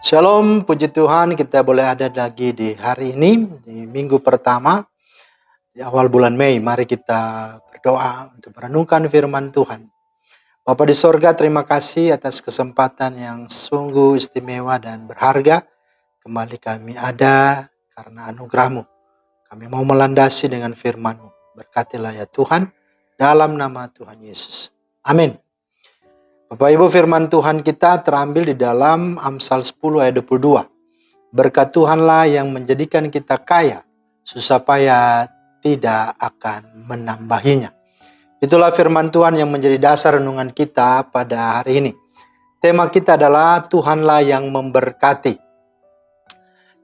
Shalom, puji Tuhan kita boleh ada lagi di hari ini, di minggu pertama, di awal bulan Mei. Mari kita berdoa untuk merenungkan firman Tuhan. Bapa di sorga, terima kasih atas kesempatan yang sungguh istimewa dan berharga. Kembali kami ada karena anugerah-Mu. Kami mau melandasi dengan firman-Mu. Berkatilah ya Tuhan, dalam nama Tuhan Yesus. Amin. Bapak Ibu, firman Tuhan kita terambil di dalam Amsal 10 ayat 22. Berkat Tuhanlah yang menjadikan kita kaya, susah payah tidak akan menambahinya. Itulah firman Tuhan yang menjadi dasar renungan kita pada hari ini. Tema kita adalah Tuhanlah yang memberkati.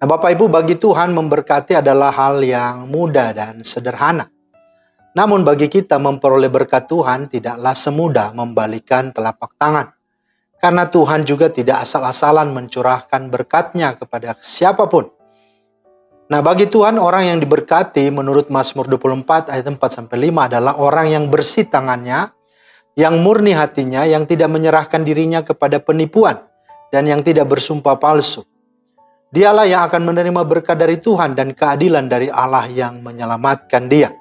Nah Bapak Ibu, bagi Tuhan memberkati adalah hal yang mudah dan sederhana. Namun bagi kita memperoleh berkat Tuhan tidaklah semudah membalikan telapak tangan. Karena Tuhan juga tidak asal-asalan mencurahkan berkat-Nya kepada siapapun. Nah bagi Tuhan orang yang diberkati menurut Mazmur 24 ayat 4-5 adalah orang yang bersih tangannya, yang murni hatinya, yang tidak menyerahkan dirinya kepada penipuan, dan yang tidak bersumpah palsu. Dialah yang akan menerima berkat dari Tuhan dan keadilan dari Allah yang menyelamatkan dia.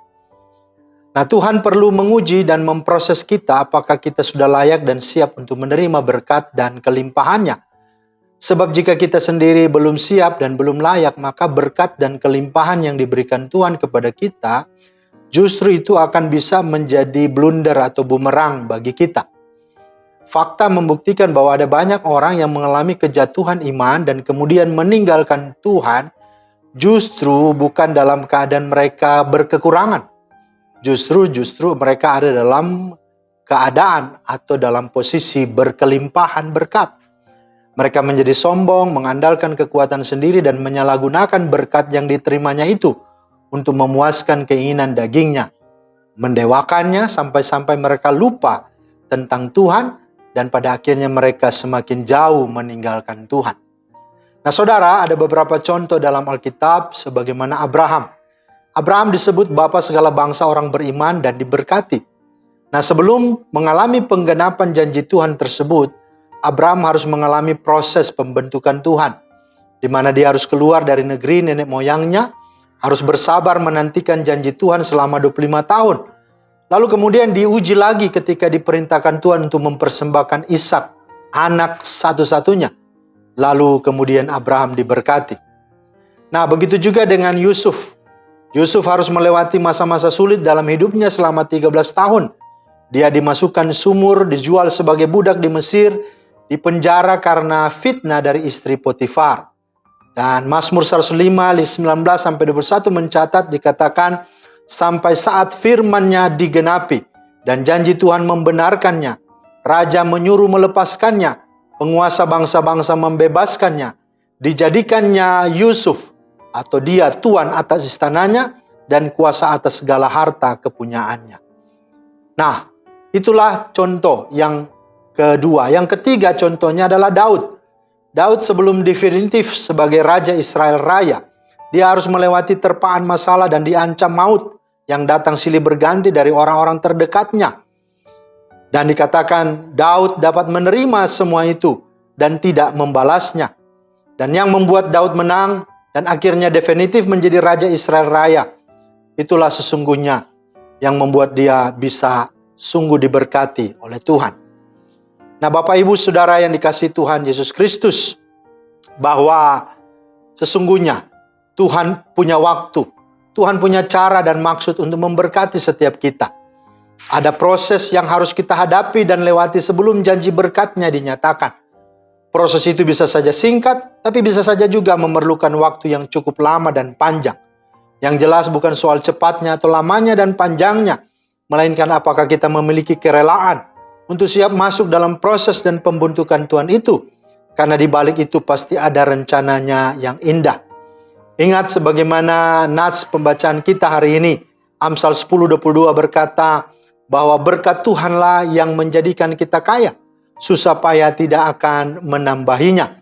Nah Tuhan perlu menguji dan memproses kita apakah kita sudah layak dan siap untuk menerima berkat dan kelimpahannya. Sebab jika kita sendiri belum siap dan belum layak, maka berkat dan kelimpahan yang diberikan Tuhan kepada kita, justru itu akan bisa menjadi blunder atau bumerang bagi kita. Fakta membuktikan bahwa ada banyak orang yang mengalami kejatuhan iman dan kemudian meninggalkan Tuhan, justru bukan dalam keadaan mereka berkekurangan. Justru mereka ada dalam keadaan atau dalam posisi berkelimpahan berkat. Mereka menjadi sombong, mengandalkan kekuatan sendiri dan menyalahgunakan berkat yang diterimanya itu untuk memuaskan keinginan dagingnya. Mendewakannya sampai-sampai mereka lupa tentang Tuhan dan pada akhirnya mereka semakin jauh meninggalkan Tuhan. Nah saudara, ada beberapa contoh dalam Alkitab sebagaimana Abraham. Abraham disebut bapa segala bangsa orang beriman dan diberkati. Nah sebelum mengalami penggenapan janji Tuhan tersebut, Abraham harus mengalami proses pembentukan Tuhan, di mana dia harus keluar dari negeri nenek moyangnya, harus bersabar menantikan janji Tuhan selama 25 tahun. Lalu kemudian diuji lagi ketika diperintahkan Tuhan untuk mempersembahkan Ishak, anak satu-satunya. Lalu kemudian Abraham diberkati. Nah begitu juga dengan Yusuf. Yusuf harus melewati masa-masa sulit dalam hidupnya selama 13 tahun. Dia dimasukkan sumur, dijual sebagai budak di Mesir, dipenjara karena fitnah dari istri Potifar. Dan Mazmur 105, 19-21 mencatat dikatakan, sampai saat firman-Nya digenapi dan janji Tuhan membenarkannya, raja menyuruh melepaskannya, penguasa bangsa-bangsa membebaskannya, dijadikannya Yusuf atau dia tuan atas istananya dan kuasa atas segala harta kepunyaannya. Nah, itulah contoh yang kedua. Yang ketiga contohnya adalah Daud. Daud sebelum definitif sebagai Raja Israel Raya, dia harus melewati terpaan masalah dan diancam maut yang datang silih berganti dari orang-orang terdekatnya. Dan dikatakan Daud dapat menerima semua itu dan tidak membalasnya. Dan yang membuat Daud menang dan akhirnya definitif menjadi Raja Israel Raya, itulah sesungguhnya yang membuat dia bisa sungguh diberkati oleh Tuhan. Nah Bapak Ibu Saudara yang dikasihi Tuhan Yesus Kristus, bahwa sesungguhnya Tuhan punya waktu, Tuhan punya cara dan maksud untuk memberkati setiap kita. Ada proses yang harus kita hadapi dan lewati sebelum janji berkat-Nya dinyatakan. Proses itu bisa saja singkat, tapi bisa saja juga memerlukan waktu yang cukup lama dan panjang. Yang jelas bukan soal cepatnya atau lamanya dan panjangnya, melainkan apakah kita memiliki kerelaan untuk siap masuk dalam proses dan pembentukan Tuhan itu. Karena di balik itu pasti ada rencananya yang indah. Ingat sebagaimana nats pembacaan kita hari ini, Amsal 10:22 berkata bahwa berkat Tuhanlah yang menjadikan kita kaya, susah payah tidak akan menambahinya.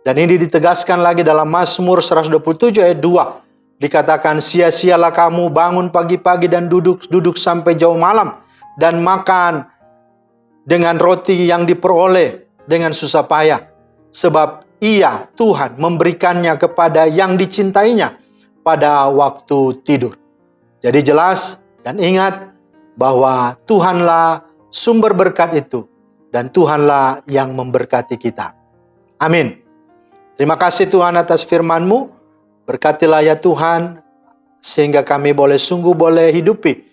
Dan ini ditegaskan lagi dalam Mazmur 127 ayat 2. Dikatakan, sia-sialah kamu bangun pagi-pagi dan duduk sampai jauh malam, dan makan dengan roti yang diperoleh dengan susah payah. Sebab Ia, Tuhan, memberikannya kepada yang dicintainya pada waktu tidur. Jadi jelas dan ingat bahwa Tuhanlah sumber berkat itu dan Tuhanlah yang memberkati kita. Amin. Terima kasih Tuhan atas firman-Mu. Berkatilah ya Tuhan, sehingga kami sungguh boleh hidupi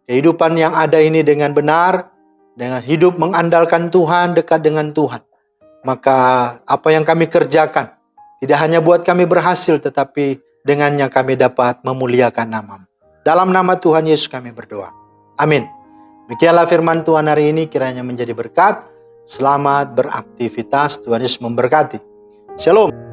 kehidupan yang ada ini dengan benar, dengan hidup mengandalkan Tuhan, dekat dengan Tuhan. Maka apa yang kami kerjakan, tidak hanya buat kami berhasil, tetapi dengannya kami dapat memuliakan nama-Mu. Dalam nama Tuhan Yesus kami berdoa. Amin. Demikianlah firman Tuhan hari ini, kiranya menjadi berkat. Selamat beraktivitas, Tuhan Yesus memberkati. Shalom.